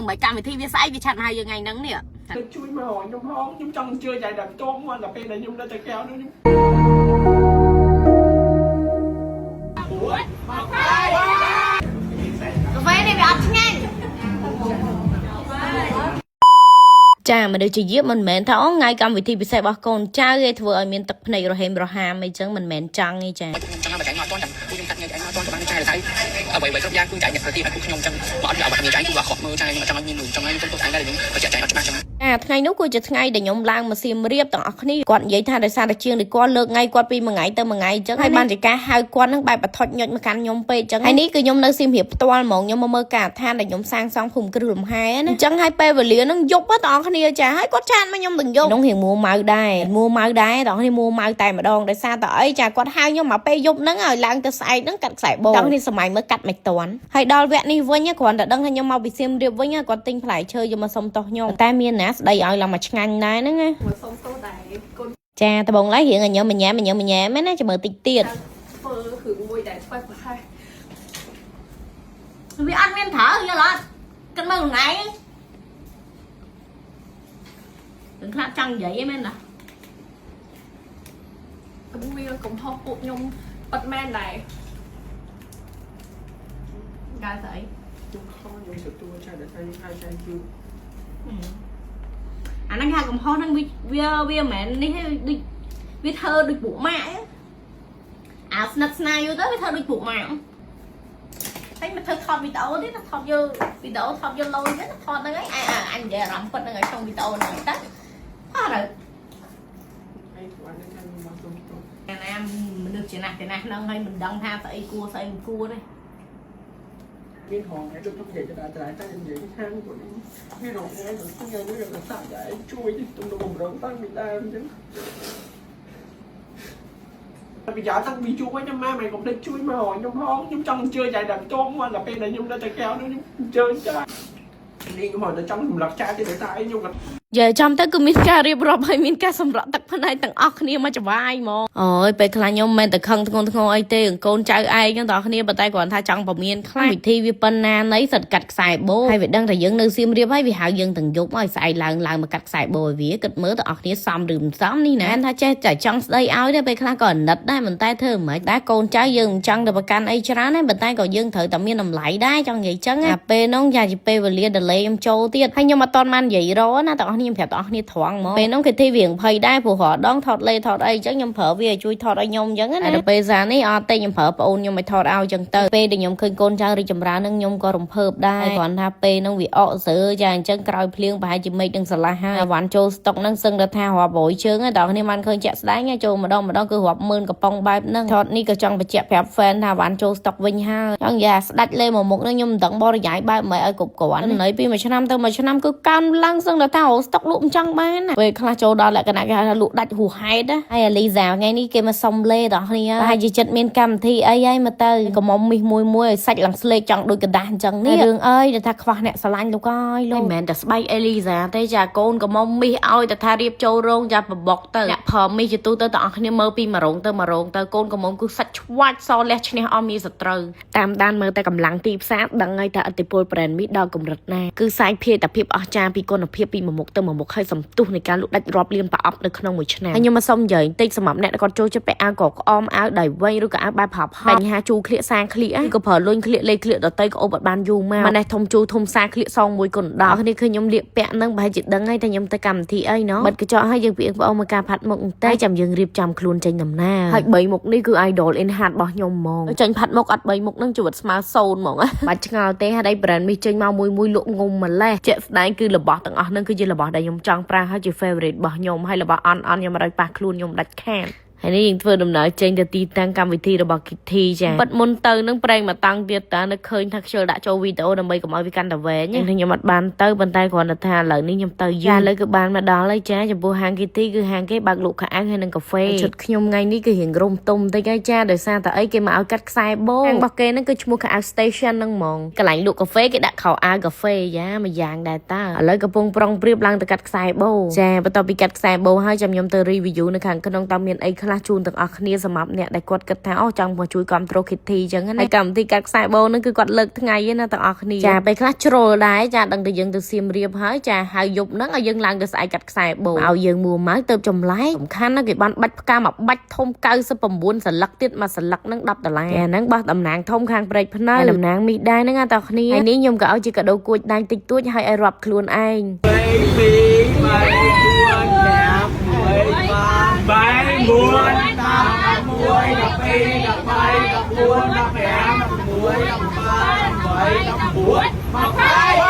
đang mấy cam thì sai vì chặt hai giờ ngày nắng nè chui mà hỏi nhung hóng nhung trong chưa chạy đầm tôm mà là bên này nhung đã chạy kéo nữa nhung vậy này bị ấp nhanh ចាមកដូចជាយាមិនមែនថាអូថ្ងៃកម្មវិធីពិសេសរបស់កូនចៅគេធ្វើឲ្យមានទឹកភ្នែករហេមរហាមអីចឹងមិនមែនចង់ទេចាខ្ញុំចង់ឲ្យបច្ចេកអត់តខ្ញុំកាត់ញ៉ៃអត់តបានចែកតែអ្វីៗគ្រប់យ៉ាងគឺចែកអ្នកប្រតិបត្តិខ្ញុំចឹងមកអត់ឲ្យបាត់ញ៉ៃគឺខកមើលចែកខ្ញុំចង់ឲ្យមានលុយចង់ឲ្យខ្ញុំទៅថ្ងៃដែរខ្ញុំបច្ចេកអត់ច្បាស់ចឹងថ្ងៃនោះគឺជាថ្ងៃដែលខ្ញុំឡើងមកសៀមរាបទាំងអស់គ្នាគាត់និយាយថាដោយសារតែជាងនេះគាត់លើកថ្ងៃគាត់ពីមួយថ្ងៃទៅមួយថ្ងៃចឹងហើយបានជាការហៅគាត់នឹងបែបបថុចញុចមកកាន់ខ្ញុំពេកចឹងហើយនេះគឺខ្ញុំនៅសៀមរាបផ្ទាល់ហ្មងខ្ញុំមកមើលការឋានដែលខ្ញុំសាងសង់ភូមិគ្រឹះលំហែណាចឹងហើយពេលវេលានឹងយប់ទាំងអស់គ្នាចាហើយគាត់ចានមកខ្ញុំទាំងយប់ក្នុងរៀងមួម៉ៅដែរទាំងអស់គ្នាមួម៉ៅតែម្ដងដោយសារតែអីចាគាត់ហៅខ្ញុំមកពេលយប់ហ្នឹងឲ្យឡើងទៅស្អែកហ្នឹងកាត់ខ្សែបូទាំងនេះសម័យមើលកាត់មិនតាន់ហើយដល់វគ្គនេះវិញគ្រាន់តែដឹងថាខ្ញុំមកពីសៀមរាបវិញគាត់ទិញផ្លែឈើយកមកសុំទោសខ្ញុំតែមានណាស្ដីឲ្យឡើងមកឆ្ងាញ់ដែរហ្នឹងណាមកសុំទោសដែរកូនចាត្បូងឡើយរៀងញ៉ាំមែនណាចាំមើលតិចទៀតធ្វើរឿងមួយដែលស្វែងប្រហែលវាអត់មានប្រើយល់អត់គិតមើលថ្ងៃtừng khát chăng vậy em em nè cũng vì cũng hốt cuộc nhung bật men này ra thấy nhung khó nhung sửa tua chạy để thay hai chạy chưa anh đang hai cũng hốt đang vi mẹ đi vi thơ được bộ mẹ snap snai vô tới vi thơ được bộ mẹ thấy mà thơ thọt video đấy nó thọt vô video thọt vô lôi cái nó thọt nó ấy anh về làm phân ở trong video này tắt rồi em mình được chuyện này nâng hay mình đăng tha phải cua đây viên hòn này được trong vậy cho đại tay em vậy cái hang của viên hòn này được cái người nó được là sao vậy chui đi tung đồ bồng rộng tăng bị đam chứ bây giờ tăng bị chui cho ma mày cũng đi chui mà hỏi nhung hóng nhung trong chưa chạy đầm tôm mà là bên này nhung đã chạy kéo nữa nhung chơi chứ đi hỏi là trong lật cha thì để tay nhung là giờ trong tới cứមានការរៀបរាប់ឲ្យមានការសម្រក់ទឹកភ្នែកទាំងអស់គ្នាមកច្បាយហ្មងអូយពេលខ្លះខ្ញុំមិនតែខឹងធ្ងន់ធ្ងរអីទេកូនចៅឯងទាំងអស់គ្នាប៉ុន្តែគ្រាន់ថាចង់ពមៀនខ្លះវិធីវាប៉ុណ្ណាណីសិតកាត់ខ្សែបូហើយវាដឹងថាយើងនៅសៀមរាបហើយវាហៅយើងទាំងយប់ឲ្យស្អែកឡើងមកកាត់ខ្សែបូឲ្យវាគិតមើលទាំងអស់គ្នាសមឬមិនសមនេះណាថាចេះតែចង់ស្ដីឲ្យទេពេលខ្លះក៏អាណិតដែរមិនតែធ្វើមិនដែរកូនចៅយើងមិនចង់ទៅប្រកាន់អីច្រើនទេប៉ុន្តែក៏យើងត្រូវតែមានតម្លៃដែរចង់និយាយចឹងអាពេលនោះយ៉ាជាពេលវេលា delay ខ្ញុំចូលទៀតហើយខ្ញុំអត់តបាននិយាយរណាទាំងអស់គ្នាប្រាប់ទាំងអស់គ្នាត្រង់ហ្មងពេលនោះគេធីវាងភ័យដែរព្រោះរដងថតលេថតអីចឹងខ្ញុំប្រើវាជួយថតឲ្យខ្ញុំចឹងណាដល់ពេលសារនេះអត់ទេខ្ញុំប្រើប្អូនខ្ញុំឲ្យថតឲ្យចឹងទៅពេលដែលខ្ញុំឃើញកូនចៅរីចម្រើននឹងខ្ញុំក៏រំភើបដែរគ្រាន់ថាពេលនោះវាអកស្រើចាអញ្ចឹងក្រោយភ្លៀងប្រហែលជាមេឃនឹងស្រឡះហើយវ៉ាន់ចូលស្តុកនឹងសឹងតែថារាប់រយជើងហើយដល់គ្នាបានឃើញជាក់ស្ដែងចូលម្ដងគឺរាប់ម៉ឺនកំប៉ុងបែបហ្នឹងថតនេះក៏ចង់បញ្ជាក់ប្រាប់ fan ថាវ៉ាន់ចូលស្តុកវិញហើយចង់យ៉ាស្ដាច់លេមកមុខនឹងខ្ញុំមិនដឹងបរិយាយបែបមិនឲ្យគ្រប់គ្រាន់នៅពីមួយឆ្នាំទៅមួយឆ្នាំគឺកើនឡើងសឹងតែថាស្តុកលក់មិនចង់បានពេលខ្លះចូលដល់លក្ខណៈគេហៅថាលក់ដាច់ហួសហេតុហើយអាលីសាថ្ងៃនេះគេមកសុំលេដល់គ្នាប្រហែលជាចិត្តមានកម្មវិធីអីហើយមកទៅកុំមុំមីសមួយឲ្យសាច់ឡើងស្លេកចង់ដូចกระดาษអញ្ចឹងនេះរឿងអើយដែលថាខ្វះអ្នកស្រឡាញ់លោកអើយលោកមិនមែនតែស្បែកអេលីសាទេចាកូនកុំមុំមីសឲ្យតែថារៀបចូលរោងចាបបុកទៅអ្នកព្រមមីសជាទូទៅទាំងអស់គ្នាមើលពីមួយរោងទៅកូនកុំមុំគឺសាច់ឆ្វាច់សលះឈ្នះអស់មានសត្រូវតាមដានមើលតែកម្លាំងទីផ្សារដឹងហើយថាឥទ្ធិពល brand មីសដល់កម្រិតណាគឺសាយភាតែភាពអស្ចារ្យពីគុណភាពពីមួយមុខទៅមួយមុខហើយសំទុះនៃការលក់ដាច់រាប់លានប្រអប់នៅក្នុងមួយឆ្នាំហើយខ្ញុំមកសុំនិយាយបន្តិចសម្រាប់អ្នកដែលគាត់ចូលចិត្តពាក់អាវកក្អមអាវដៃវែងឬក៏អាវបែបផាប់បញ្ហាជូរក្លៀកសាក្លៀកក៏ប្រើលុញក្លៀកលេខក្លៀកដតៃក៏អូបអត់បានយូរមកម៉ែធំជូរធំសាក្លៀកសងមួយគុណដល់គ្នាឃើញខ្ញុំលាកពាក់នឹងប្រហែលជាដឹងហើយតែខ្ញុំទៅកម្មវិធីអីណោះបិទកញ្ចក់ហើយយើងពីបងប្អូនមកការផាត់មុខតែចាំយើងរៀបចំខ្លួនចេញដំណើរហើយ3មុខនេះគឺ idol in heart របស់ខ្ញុំហ្មងចេញផាត់មុខអត់3មុខនឹងជីវិតស្មើ0ហ្មងបាច់ឆ្ងល់ទេហើយ brand នេះចេញមកមួយលក់ងុំម្លេះជាក់ស្ដែងគឺរបស់ទាំងអស់នឹងគឺជារបស់ដែលខ្ញុំចង់ប្រើហើយជា favorite របស់ខ្ញុំហើយរបស់អន់ខ្ញុំមិនឲ្យប៉ះខ្លួនខ្ញុំដាច់ខាត ហើយនេះយើងធ្វើដំណើរចេញទៅទីតាំងកម្មវិធីរបស់ Kitty ចាប៉ិតមុនទៅនឹងប្រេងមកតាំងទៀតតើនៅឃើញថាខ្ជិលដាក់ចូលវីដេអូដើម្បីកុំឲ្យវាកាន់តែវែងខ្ញុំអត់បានទៅប៉ុន្តែគ្រាន់តែថាឥឡូវនេះខ្ញុំទៅយូរឥឡូវគឺបានមកដល់ហើយចាចំពោះហាង Kitty គឺហាងគេបើកលក់ខោអាវហើយនិងកាហ្វេឈុតខ្ញុំថ្ងៃនេះគឺរៀងរំទុំតិចហើយចាដោយសារតែអីគេមកឲ្យកាត់ខ្សែបូហាងរបស់គេហ្នឹងគឺឈ្មោះខោអាវ Station ហ្នឹងហ្មងកន្លែងលក់កាហ្វេគេដាក់ខោអាវកាហ្វេយ៉ាមួយយ៉ាងដែរតើឥឡូវកំពុងប្រុងប្រៀបឡើងទៅកាត់ខ្សែបូចាបន្ទាប់ពីកាត់ខ្សែបូហើយចាំខ្ញុំទៅ review នៅខាងក្នុងតើមានអីខ្លះ ខ្លះជូនទាំងអស់គ្នាសម្រាប់អ្នកដែលគាត់គិតថាអូចង់មកជួយគ្រប់គ្រង Kitty អញ្ចឹងណាកម្មវិធីកាត់ខ្សែបូហ្នឹងគឺគាត់លើកថ្ងៃឯណាទាំងអស់គ្នាចាពេលខ្លះជ្រុលដែរចាដឹងតែយើងទៅសៀមរាបហើយចាហើយយប់ហ្នឹងឲ្យយើងឡើងទៅស្អែកកាត់ខ្សែបូឲ្យយើងមួម៉ៅទៅចម្លែកសំខាន់ណាគេបានបាច់ផ្កាមួយបាច់ធំ99សន្លឹកទៀតមួយសន្លឹកហ្នឹង$10អាហ្នឹងបោះតំណាងធំខាងព្រែកភ្នៅតំណាងមីដែរហ្នឹងទាំងអស់គ្នាហើយនេះខ្ញុំក៏ឲ្យជាកាដូគួចដៃតិចតួចឲ្យរាប់ខ្លួនឯង Bảy muôn tám muối đập pi đập bay đập muôn đập hẻm đập muối đập ba đập bảy đập muối đập hai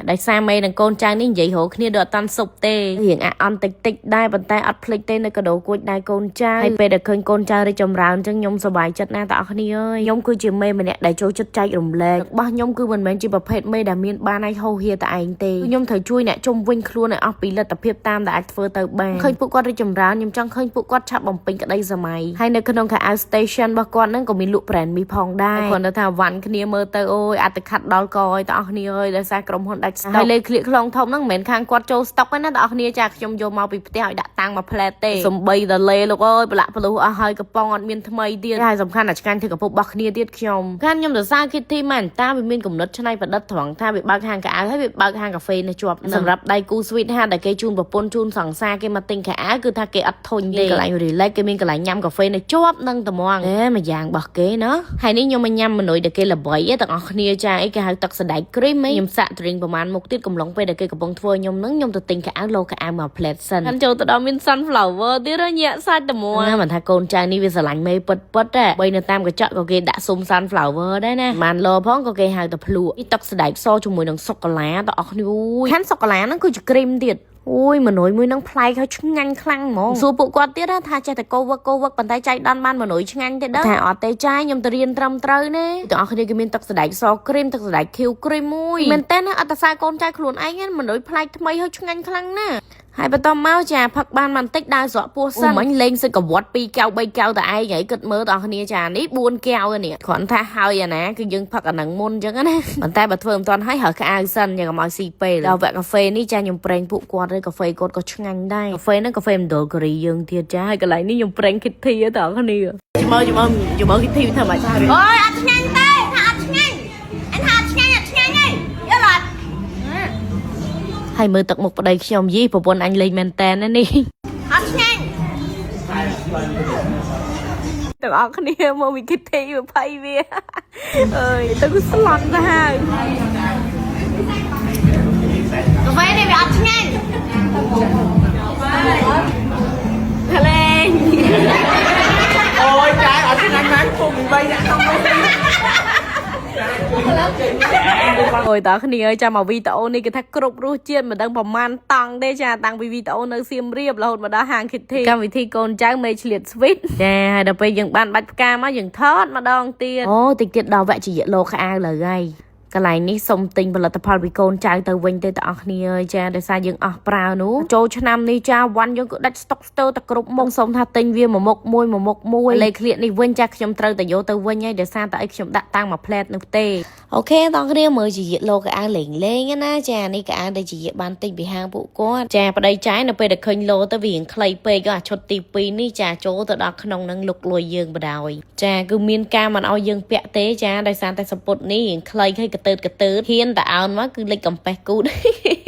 ដោយសារមេនឹងកូនចៅនេះនិយាយរកគ្នាដូចអត់តាន់សុបទេរៀងអាអន់តិចតិចដែរប៉ុន្តែអត់ភ្លេចទេនៅកដោគួចដែរកូនចៅហើយពេលដែលឃើញកូនចៅរីចម្រើនអញ្ចឹងខ្ញុំសប្បាយចិត្តណាស់បងប្អូនអើយខ្ញុំគឺជាមេម្នាក់ដែលចូលចិត្តចែករំលែករបស់ខ្ញុំគឺមិនមែនជាប្រភេទមេដែលមានបានឲ្យហោហៀតែឯងទេខ្ញុំត្រូវជួយអ្នកជុំវិញខ្លួនឲ្យអស់ពីលទ្ធភាពតាមដែលអាចធ្វើទៅបានឃើញពួកគាត់រីចម្រើនខ្ញុំចង់ឃើញពួកគាត់ឆាប់បំពេញក្តីសម័យហើយនៅក្នុងខោអាវ station របស់គាត់ហ្នឹងក៏មានលក់ brand មីផងដែរគាត់ថាវ៉ាន់គ្នាមើលទៅអូយអត់ទៅខាត់ដល់កឲ្យបងប្អូនអើយដោយសារក្រុមហ៊ុនដាច់ហើយលេខក្លៀកខ្លងធំហ្នឹងមិនមែនខាងគាត់ចូលស្តុកទេណាបងប្អូនចាខ្ញុំយកមកពីផ្ទះឲ្យដាក់តាំងមួយផ្លែតទេសំបីតលេលោកអើយប្រឡាក់ប្រលុះអស់ហើយកំប៉ុងអត់មានថ្មីទៀតហើយសំខាន់តែឆ្កាញ់ធ្វើកពុបរបស់គ្នាទៀតខ្ញុំខ្ញុំទៅសារ Kitty មែនតាវាមានកំណត់ច្នៃប្រឌិតត្រង់ថាវាបើកហាងកៅអៅហើយវាបើកហាងកាហ្វេនៅជាប់សម្រាប់ដៃគូ Sweet Heart ដែលគេជូនប្រពន្ធជូនសង្សារគេមកទិញកៅអៅគឺថាគេអត់ធុញទេកន្លែង relax គេមានកន្លែងញ៉ាំកាហ្វេនៅជាប់នឹងត្មងមួយយ៉ាងរបស់គេណាហើយនេះខ្ញុំមកញ៉ាំមនុយដែលគេល្បីទាំងអស់គ្នាចាអីគេហៅទឹកសណ្តែក cream ខ្ញុំសាក់ drink ប្រហែលមុខទៀតកំឡុងពេលដែលគេកំពុងធ្វើខ្ញុំខ្ញុំទៅទិញកៅអៅលោកៅអៅមក plate សិនខ្ញុំចូលទៅដល់មាន sunflower ទៀតញាក់សាច់ត្មងមិនថាកូនចៅនេះវាស្រឡាញ់មេពិតពិតតែបីនៅតាមកញ្ចក់ក៏គេដាក់សុំ sunflower ដែរណាបានលោផងក៏គេហៅទៅភ្លក់ទឹកសណ្តែកសជាមួយនឹងសូកូឡាដល់អស់គ្នាខានសូកូឡាហ្នឹងគឺជា cream ទៀតអូយមនុយមួយនឹងប្លែកហើយឆ្ងាញ់ខ្លាំងហ្មងសួរពួកគាត់ទៀតថាចេះតែកោវឹកប៉ុន្តែចៃដន្យបានមនុយឆ្ងាញ់ទេដឹងថាអត់ទេចាខ្ញុំទៅរៀនត្រឹមត្រូវណាទាំងអស់គ្នាគេមានទឹកសណ្តែកសគ្រីមទឹកសណ្តែកខៀវគ្រីមមួយមែនតើអត់តសើកូនចៅខ្លួនឯងមនុយប្លែកថ្មីហើយឆ្ងាញ់ខ្លាំងណាស់ហើយបន្តមកចាផឹកបានបន្តិចដើរស្រក់ពោះសិនមិញលេងសិតកវត្ត2កៅ3កៅតែឯងហើយគិតមើលបងប្អូនចានេះ4កៅនេះគ្រាន់ថាហើយអាណាគឺយើងផឹកអានឹងមុនអញ្ចឹងណាប៉ុន្តែបើធ្វើមិនទាន់ហើយហើយកៅសិនយ៉ាងកុំឲ្យស៊ីពេលដល់វគ្គកាហ្វេនេះចាខ្ញុំប្រេងពួកគាត់ឬកាហ្វេគាត់ក៏ឆ្ងាញ់ដែរកាហ្វេហ្នឹងកាហ្វេមណ្ឌលកូរីយើងទៀតចាហើយកន្លែងនេះខ្ញុំប្រេង Kitty ទេបងប្អូនជំមើ Kitty ធ្វើមកចាអូយអត់ឆ្ងាញ់ទេថាអត់ឆ្ងាញ់អញថាអត់ឆ្ងាញ់ទេយល់អត់ហើយមើលទឹកមុខប្តីខ្ញុំយីប្រពន្ធអញលេងមែនតែនណានេះអត់ឆ្ងាញ់ទាំងអស់គ្នាមកវិ Kitty វាភ័យវាអើយទៅស្លន់ទៅហើយកាហ្វេនេះវាអត់ឆ្ងាញ់ហលេងអូយចាអត់ឆ្ងាញ់ណាស់ពុំបីដាក់ក្នុងនោះអូយតើគ្នាអើយចាំមកវីដេអូនេះគេថាគ្រប់រសជាតិមិនដឹងប្រមាណតង់ទេចាតាំងពីវីដេអូនៅសៀមរាបរហូតមកដល់ហាង Kitty កម្មវិធីកូនចៅមេឆ្លៀត Sweet ចាហើយដល់ពេលយើងបានបាច់ផ្កាមកយើងថតម្ដងទៀតអូតិចទៀតដល់វគ្គជាលោកខោអាវលើហើយកន្លែងនេះសុំទិញផលិតផលពីកូនចៅទៅវិញទេបងប្អូនគ្នាអើយចាដោយសារយើងអស់ប្រើនោះចូលឆ្នាំនេះចាវ៉ាន់យើងក៏ដាច់ស្តុកស្ទើរតែគ្រប់មុខសុំថាទិញវាមួយមុខមួយលេខក្លៀកនេះវិញចាខ្ញុំត្រូវតែយកទៅវិញហើយដោយសារតែអីខ្ញុំដាក់តាំងមួយផ្លែតនោះទេអូខេបងប្អូនគ្នាមើលជាលោកកៅអៅលេងណាចានេះកៅអៅដែលជាបានទិញពីហាងពួកគាត់ចាប្តីចាយនៅពេលដែលឃើញលោទៅវាខ្លីពេកក៏អាឈុតទី2នេះចាចូលទៅដល់ក្នុងនឹងលុកលុយយើងបដ ாய் ចាគឺមានការមិនឲ្យយើងពាក់ទេចាដោយសារតែសពុតនេះខ្លីហើយកតើហ៊ានតែអោនមកគឺលេចកំប៉េះគូត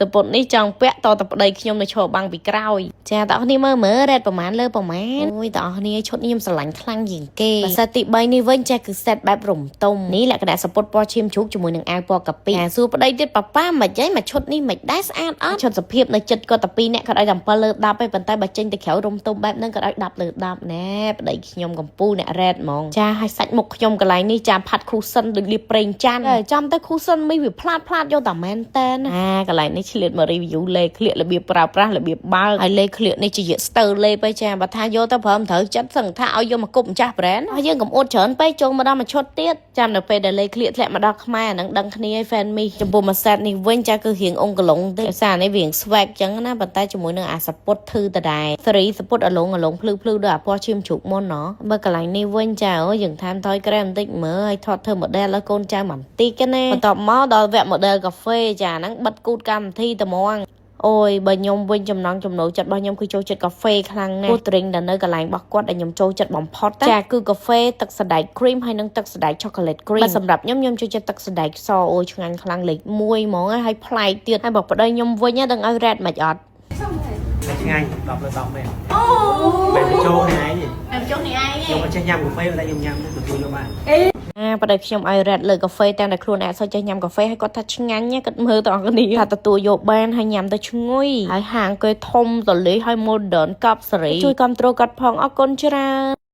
សពុតនេះចង់ពាក់តប្តីខ្ញុំនៅឈរបាំងពីក្រោយចាតើអ្នកមើលរ៉េតប្រហែលលើប្រហែលអូយតើអ្នកឈុតនេះខ្ញុំស្រឡាញ់ខ្លាំងជាងគេភាសាទី3នេះវិញចាគឺ set បែបរំទុំនេះលក្ខណៈសពុតពណ៌ឈាមជ្រូកជាមួយនឹងអាវពណ៌កាពីសួរប្តីទៀតប៉ាមិនអីមកឈុតនេះមិនដែរស្អាតអត់ឈុតសភាពនៅចិត្តគាត់តែ2នាក់គាត់ឲ្យតែ7លើ10ឯងប៉ុន្តែបើចេញទៅក្រៅរំទុំបែបហ្នឹងគាត់ឲ្យ10លើ10ណែប្តីខ្ញុំកំពូលអ្នករ៉េតហ្មងចាឲ្យសាច់មុខខ្ញុំកន្លែងនេះចាផាត់ cushion ដូចលាបប្រេងចាន់ចាំទៅ cushion មីវាផ្លាតយកតែមែនតែណាកន្លែងនេះឆ្លៀតមក review លេខក្លៀករបៀបប្រើប្រាស់របៀបបើកហើយលេខក្លៀកនេះជាស្ទើរលេបឯចាបើថាយកទៅប្រើមិនត្រូវចិត្តសឹងថាឲ្យយកមកគប់ម្ចាស់ brand ហើយយើងកុំអួតច្រើនពេកចូលមកដល់មួយឈុតទៀតចាំនៅពេលដែលលេខក្លៀកធ្លាក់មកដល់ខ្មែរអានឹងដឹងគ្នាឲ្យ fan មីចំពោះមួយ set នេះវិញចាគឺរៀងអង្គឡុងទេភាសានេះវារៀង swag ចឹងណាប៉ុន្តែជាមួយនឹងអាសពុតធឺដដែល3សពុតអឡុងភ្លឺដូចអាពណ៌ឈាមជ្រូកមុនណោះបើកន្លែងនេះវិញចាអូយើងថែមថយក្រែមបន្តិចមើលឲ្យថតធ្វើ model ឲ្យកូនចៅបន្តិចណាបន្ទាប់មកដល់វគ្គ model កាហ្វេចាហ្នឹងបិទគូតកម្មវិ ធីតែហ្មងអូយបើខ្ញុំវិញចំណង់ចំណូលចិត្តរបស់ខ្ញុំគឺចូលចិត្តកាហ្វេខ្លាំងណាស់ drink ដែលនៅកន្លែងរបស់គាត់ដែលខ្ញុំចូលចិត្តបំផុតចាគឺកាហ្វេទឹកសណ្តែក cream ហើយនិងទឹកសណ្តែក chocolate cream តែសម្រាប់ខ្ញុំចូលចិត្តទឹកសណ្តែកសអូយឆ្ងាញ់ខ្លាំងលេខ1ហ្មងហើយប្លែកទៀតហើយបើប្តីខ្ញុំវិញដឹងឲ្យ red មិនអត់ ឆ្ងាញ់10 លើ 10 មែនអូបែបចូលនេះឯងបែបចូលនេះឯងខ្ញុំអត់ចេះញ៉ាំកាហ្វេតែខ្ញុំញ៉ាំទៅទទួលយកបានប្តីខ្ញុំឲ្យ red លើកាហ្វេទាំងតែខ្លួនឯងអត់សូវចេះញ៉ាំកាហ្វេហើយគាត់ថាឆ្ងាញ់គាត់មើលទាំងអស់គ្នាថាទទួលយកបានហើយញ៉ាំទៅឈ្ងុយហើយហាងគេធំតលេហើយ modern កប់សេរីជួយគ្រប់គ្រងគាត់ផងអរគុណច្រើន